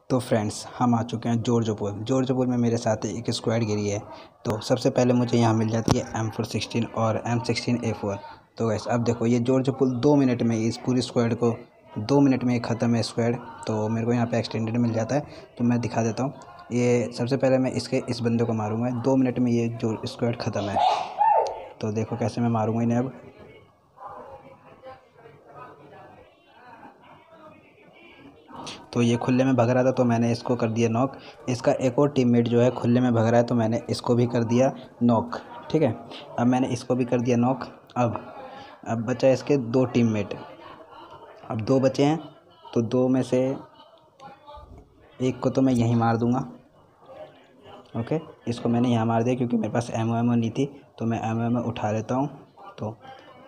तो फ्रेंड्स हम आ चुके हैं जॉर्ज में मेरे साथ एक स्क्वाड गिरी है। तो सबसे पहले मुझे यहाँ मिल जाती है M416 और M16A4। तो वैसे अब देखो ये जॉर्ज 2 मिनट में इस पूरी स्क्वाड को 2 मिनट में ख़त्म है स्क्वाड। तो मेरे को यहाँ पे एक्सटेंडेड मिल जाता है, तो मैं दिखा देता हूँ। ये सबसे पहले मैं इस बंदे को मारूँगा, 2 मिनट में ये जो स्क्वाड ख़त्म है। तो देखो कैसे मैं मारूँगा इन्हें। अब तो ये खुले में भग रहा था तो मैंने इसको कर दिया नॉक। इसका एक और टीममेट जो है खुले में भग रहा है तो मैंने इसको भी कर दिया नॉक। ठीक है, अब मैंने इसको भी कर दिया नॉक। अब बचा इसके 2 टीममेट। अब 2 बचे हैं, तो 2 में से एक को तो मैं यहीं मार दूंगा। ओके, इसको मैंने यहाँ मार दिया क्योंकि मेरे पास एमओ नहीं थी, तो मैं एमओ उठा लेता हूँ। तो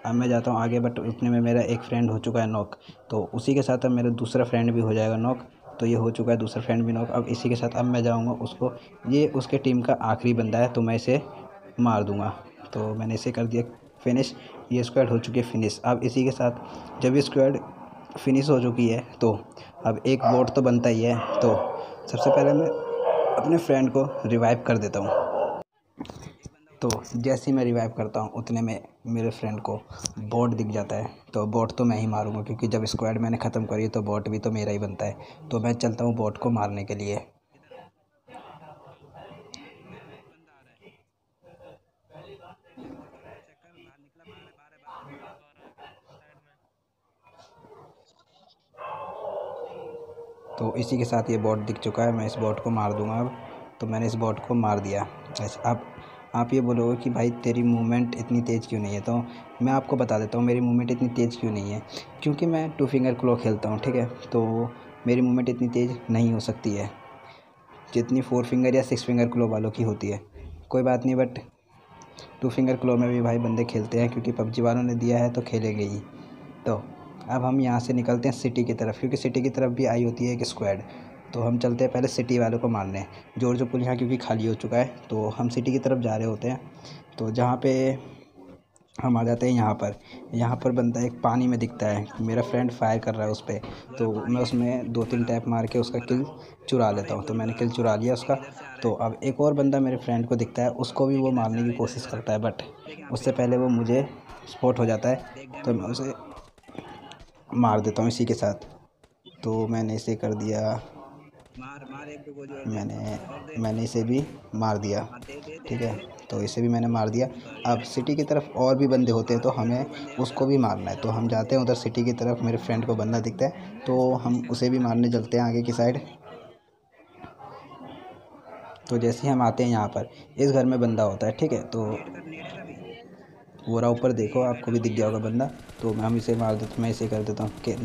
अब मैं जाता हूँ आगे, बट उतने में मेरा एक फ्रेंड हो चुका है नॉक। तो उसी के साथ अब मेरा दूसरा फ्रेंड भी हो जाएगा नॉक। तो ये हो चुका है दूसरा फ्रेंड भी नॉक। अब इसी के साथ अब मैं जाऊँगा उसको, ये उसके टीम का आखिरी बंदा है तो मैं इसे मार दूँगा। तो मैंने इसे कर दिया फिनिश। ये स्क्वाड हो चुकी है फिनिश। अब इसी के साथ जब ये स्क्वाड फिनिश हो चुकी है तो अब एक बोट तो बनता ही है। तो सबसे पहले मैं अपने फ्रेंड को रिवाइव कर देता हूँ। तो जैसे ही मैं रिवाइव करता हूँ उतने में मेरे फ्रेंड को बॉट दिख जाता है। तो बॉट तो मैं ही मारूंगा क्योंकि जब स्क्वाड मैंने ख़त्म करी तो बॉट भी तो मेरा ही बनता है। तो मैं चलता हूँ बॉट को मारने के लिए। तो इसी के साथ ये बॉट दिख चुका है, मैं इस बॉट को मार दूंगा अब। तो मैंने इस बॉट को मार दिया। ऐसे अब आप ये बोलोगे कि भाई तेरी मूवमेंट इतनी तेज़ क्यों नहीं है, तो मैं आपको बता देता हूँ मेरी मूवमेंट इतनी तेज़ क्यों नहीं है। क्योंकि मैं 2 फिंगर क्लो खेलता हूँ, ठीक है। तो मेरी मूवमेंट इतनी तेज़ नहीं हो सकती है जितनी 4 फिंगर या 6 फिंगर क्लो वालों की होती है। कोई बात नहीं, बट 2 फिंगर क्लो में भी भाई बंदे खेलते हैं क्योंकि पबजी वालों ने दिया है तो खेलेंगे ही। तो अब हम यहाँ से निकलते हैं सिटी की तरफ, क्योंकि सिटी की तरफ भी आई होती है एक स्क्वाड। तो हम चलते हैं पहले सिटी वालों को मारने। जॉर्ज पुल यहाँ क्योंकि खाली हो चुका है तो हम सिटी की तरफ जा रहे होते हैं। तो जहाँ पे हम आ जाते हैं यहाँ पर बंदा एक पानी में दिखता है, मेरा फ्रेंड फायर कर रहा है उस पर। तो मैं उसमें 2-3 टैप मार के उसका किल चुरा लेता हूँ। तो मैंने किल चुरा लिया उसका। तो अब एक और बंदा मेरे फ्रेंड को दिखता है, उसको भी वो मारने की कोशिश करता है, बट उससे पहले वो मुझे स्पॉट हो जाता है तो मैं उसे मार देता हूँ इसी के साथ। तो मैंने इसे कर दिया, मैंने इसे भी मार दिया। ठीक है, तो इसे भी मैंने मार दिया। अब सिटी की तरफ और भी बंदे होते हैं तो हमें उसको भी मारना है। तो हम जाते हैं उधर सिटी की तरफ, मेरे फ्रेंड को बंदा दिखता है तो हम उसे भी मारने चलते हैं आगे की साइड। तो जैसे ही हम आते हैं यहाँ पर इस घर में बंदा होता है, ठीक है। तो वो रहा ऊपर, देखो आपको भी दिख गया होगा बंदा। तो हम इसे मार देते, मैं इसे कर देता हूँ कि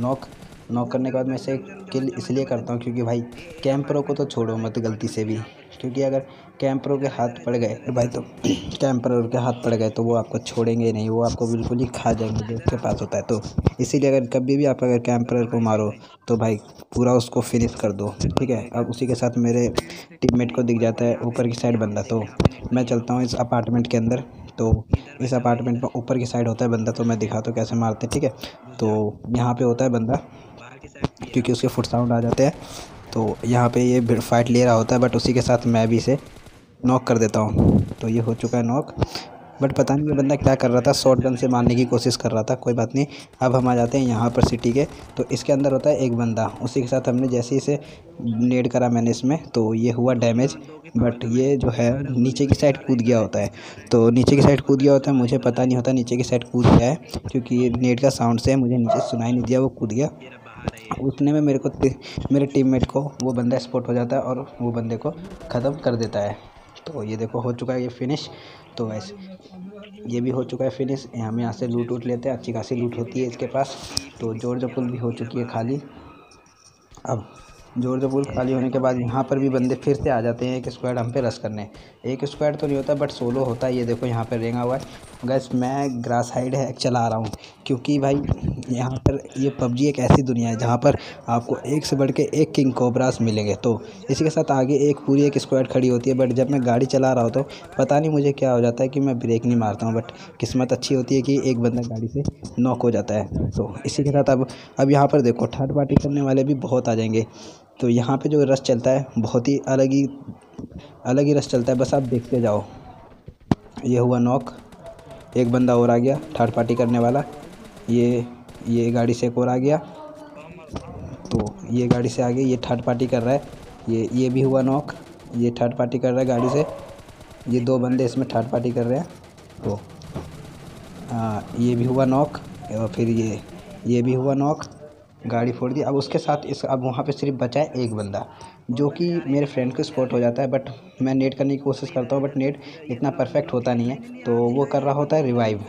नॉक करने के बाद मैं इसे किल इसलिए करता हूँ क्योंकि भाई कैंपरों को तो छोड़ो मत गलती से भी, क्योंकि अगर कैंपरों के हाथ पड़ गए तो भाई, तो कैंपरों के हाथ पड़ गए तो वो आपको छोड़ेंगे नहीं, वो आपको बिल्कुल ही खा जाएंगे जो उसके पास होता है। तो इसीलिए अगर कभी भी आप अगर कैंपर को मारो तो भाई पूरा उसको फिनिश कर दो। ठीक है, अब उसी के साथ मेरे टीममेट को दिख जाता है ऊपर की साइड बंदा। तो मैं चलता हूँ इस अपार्टमेंट के अंदर। तो इस अपार्टमेंट में ऊपर की साइड होता है बंदा, तो मैं दिखाता हूँ कैसे मारते हैं। ठीक है, तो यहाँ पे होता है बंदा क्योंकि उसके फुट साउंड आ जाते हैं। तो यहाँ पे ये फाइट ले रहा होता है, बट उसी के साथ मैं भी इसे नॉक कर देता हूँ। तो ये हो चुका है नॉक, बट पता नहीं ये बंदा क्या कर रहा था, शॉट गन से मारने की कोशिश कर रहा था। कोई बात नहीं, अब हम आ जाते हैं यहाँ पर सिटी के। तो इसके अंदर होता है एक बंदा, उसी के साथ हमने जैसे ही इसे नेड करा मैंने इसमें, तो ये हुआ डैमेज। बट ये जो है नीचे की साइड कूद गया होता है। तो नीचे की साइड कूद गया होता है, मुझे पता नहीं होता नीचे की साइड कूद गया है क्योंकि नेट का साउंड से मुझे नीचे सुनाई नहीं दिया, वो कूद गया। उतने में मेरे टीममेट को वो बंदा स्पॉट हो जाता है और वो बंदे को ख़त्म कर देता है। तो ये देखो हो चुका है ये फिनिश। तो वैसे ये भी हो चुका है फिनिश। हम यहाँ से लूट लेते हैं, अच्छी खासी लूट होती है इसके पास। तो जॉर्ज पुल भी हो चुकी है खाली। अब जॉर्ज पुल खाली होने के बाद यहाँ पर भी बंदे फिर से आ जाते हैं एक स्क्वाड हम पे रश करने। एक स्क्वाड तो नहीं होता बट सोलो होता है। ये देखो यहाँ पर रेंगा हुआ है गैस, मैं ग्रास हाइड है चला रहा हूँ क्योंकि भाई यहाँ पर ये पबजी एक ऐसी दुनिया है जहाँ पर आपको एक से बढ़ के एक किंग कोबरास मिलेंगे। तो इसी के साथ आगे एक स्क्वाड खड़ी होती है, बट जब मैं गाड़ी चला रहा होता हूँ पता नहीं मुझे क्या हो जाता है कि मैं ब्रेक नहीं मारता हूँ, बट किस्मत अच्छी होती है कि एक बंदा गाड़ी से नॉक हो जाता है। तो इसी के साथ अब यहाँ पर देखो थर्ड पार्टी करने वाले भी बहुत आ जाएंगे। तो यहाँ पे जो रश चलता है बहुत ही अलग ही रश चलता है, बस आप देखते जाओ। ये हुआ नॉक, एक बंदा और आ गया थर्ड पार्टी करने वाला। ये गाड़ी से एक और आ गया, तो ये गाड़ी से आ गया, ये थर्ड पार्टी कर रहा है। ये भी हुआ नॉक, ये थर्ड पार्टी कर रहा है गाड़ी से। ये 2 बंदे इसमें थर्ड पार्टी कर रहे हैं। तो ये भी हुआ नॉक, और फिर ये भी हुआ नॉक, गाड़ी फोड़ दी। अब उसके साथ अब वहाँ पे सिर्फ बचा है एक बंदा, जो कि मेरे फ्रेंड को स्पॉट हो जाता है। बट मैं नेट करने की कोशिश करता हूँ, बट नेट इतना परफेक्ट होता नहीं है, तो वो कर रहा होता है रिवाइव।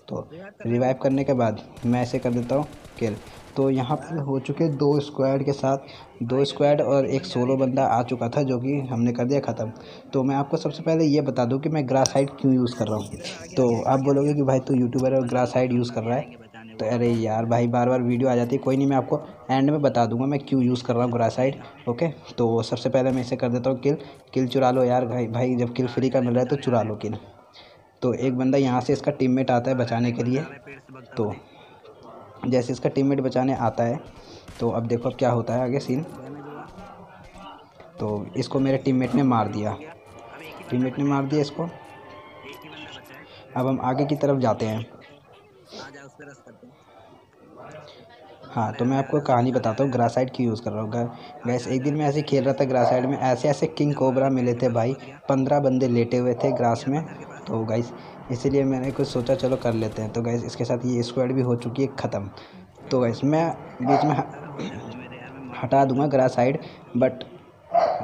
तो रिवाइव करने के बाद मैं ऐसे कर देता हूँ किल। तो यहाँ पर हो चुके 2 स्क्वाड के साथ, 2 स्क्वाड और एक सोलो बंदा आ चुका था, जो कि हमने कर दिया ख़त्म। तो मैं आपको सबसे पहले ये बता दूं कि मैं ग्रासाइड क्यों यूज़ कर रहा हूँ। तो आप बोलोगे कि भाई तू यूट्यूबर है और ग्रासाइड यूज़ कर रहा है, तो अरे यार भाई बार बार वीडियो आ जाती है। कोई नहीं, मैं आपको एंड में बता दूंगा मैं क्यों यूज़ कर रहा हूँ ग्रासाइड। ओके, तो सबसे पहले मैं इसे कर देता हूँ किल चुरा लो यार भाई जब किल फ्री का मिल रहा है तो चुरा लो किल। तो एक बंदा यहाँ से इसका टीममेट आता है बचाने के लिए। तो जैसे इसका टीममेट बचाने आता है, तो अब देखो अब क्या होता है आगे सीन। तो इसको मेरे टीममेट ने मार दिया, इसको। अब हम आगे की तरफ जाते हैं। हाँ, तो मैं आपको कहानी बताता हूँ ग्रासाइड क्यों यूज़ कर रहा हूँ। गैस एक दिन मैं ऐसे खेल रहा था ग्रासाइड में, ऐसे किंग कोबरा मिले थे भाई, 15 बंदे लेटे हुए थे ग्रास में। तो गाइस इसीलिए मैंने कुछ सोचा चलो कर लेते हैं। तो गाइस इसके साथ ये स्क्वाड भी हो चुकी है ख़त्म। तो गाइस मैं बीच में हटा दूंगा ग्रासाइड, बट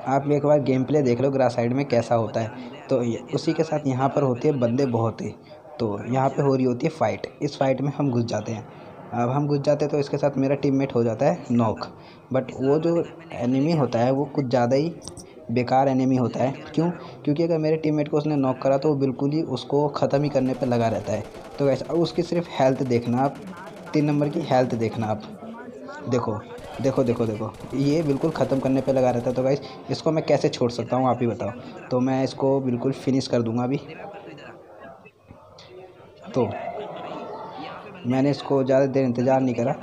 आप एक बार गेम प्ले देख लो ग्रासाइड में कैसा होता है। तो उसी के साथ यहाँ पर होते हैं बंदे बहुत ही। तो यहाँ पे हो रही होती है फ़ाइट, इस फाइट में हम घुस जाते हैं। अब हम घुस जाते हैं तो इसके साथ मेरा टीममेट हो जाता है नॉक। बट वो जो एनिमी होता है वो कुछ ज़्यादा ही बेकार एनिमी होता है। क्यों? क्योंकि अगर मेरे टीममेट को उसने नॉक करा तो वो बिल्कुल ही उसको ख़त्म ही करने पर लगा रहता है। तो वैसे अब उसकी सिर्फ हेल्थ देखना आप, 3 नंबर की हेल्थ देखना आप। देखो देखो देखो देखो, ये बिल्कुल ख़त्म करने पे लगा रहता है। तो गाइस इसको मैं कैसे छोड़ सकता हूँ आप ही बताओ। तो मैं इसको बिल्कुल फिनिश कर दूँगा अभी। तो मैंने इसको ज़्यादा देर इंतज़ार नहीं करा,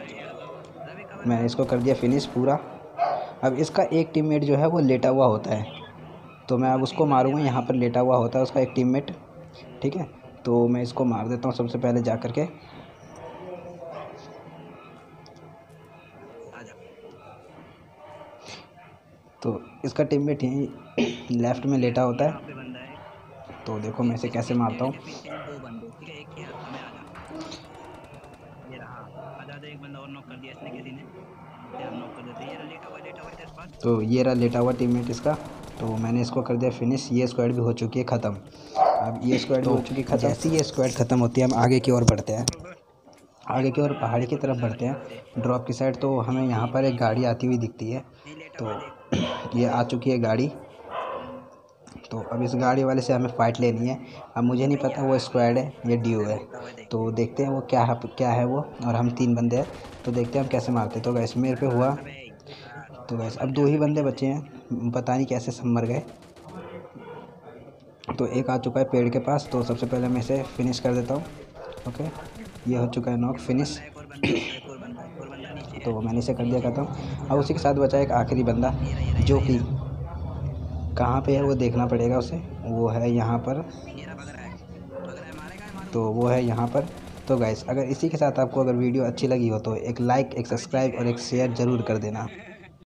मैंने इसको कर दिया फिनिश पूरा। अब इसका एक टीममेट जो है वो लेटा हुआ होता है, तो मैं अब उसको मारूंगा। यहाँ पर लेटा हुआ होता है उसका एक टीममेट, ठीक है। तो मैं इसको मार देता हूँ सबसे पहले जा कर के। तो इसका टीममेट यहीं लेफ़्ट में लेटा होता है। तो देखो मैं इसे कैसे मारता हूँ। तो ये रहा लेटा हुआ टीममेट इसका। तो मैंने इसको कर दिया फिनिश, ये स्क्वाड भी हो चुकी है ख़त्म। अब ये स्क्वाड हो चुकी है ख़त्म। जैसे ये स्क्वाड ख़त्म होती है हम आगे की ओर बढ़ते हैं, आगे की ओर पहाड़ी की तरफ बढ़ते हैं ड्रॉप की साइड। तो हमें यहाँ पर एक गाड़ी आती हुई दिखती है। तो ये आ चुकी है गाड़ी। तो अब इस गाड़ी वाले से हमें फ़ाइट लेनी है। अब मुझे नहीं पता वो स्क्वाड है या ड्यू है, तो देखते हैं वो क्या है वो। और हम 3 बंदे हैं, तो देखते हैं हम कैसे मारते हैं। तो गैस मेरे पे हुआ। तो गैस अब 2 ही बंदे बचे हैं, पता नहीं कैसे सब मर गए। तो एक आ चुका है पेड़ के पास, तो सबसे पहले मैं इसे फिनिश कर देता हूँ। ओके, ये हो चुका है नॉक फिनिश। तो मैंने इसे कर दिया ख़त्म। अब उसी के साथ बचा एक आखिरी बंदा, जो कि कहाँ पे है वो देखना पड़ेगा उसे। वो है यहाँ पर, तो वो है यहाँ पर। तो गाइस अगर इसी के साथ आपको अगर वीडियो अच्छी लगी हो तो एक लाइक, एक सब्सक्राइब और एक शेयर ज़रूर कर देना।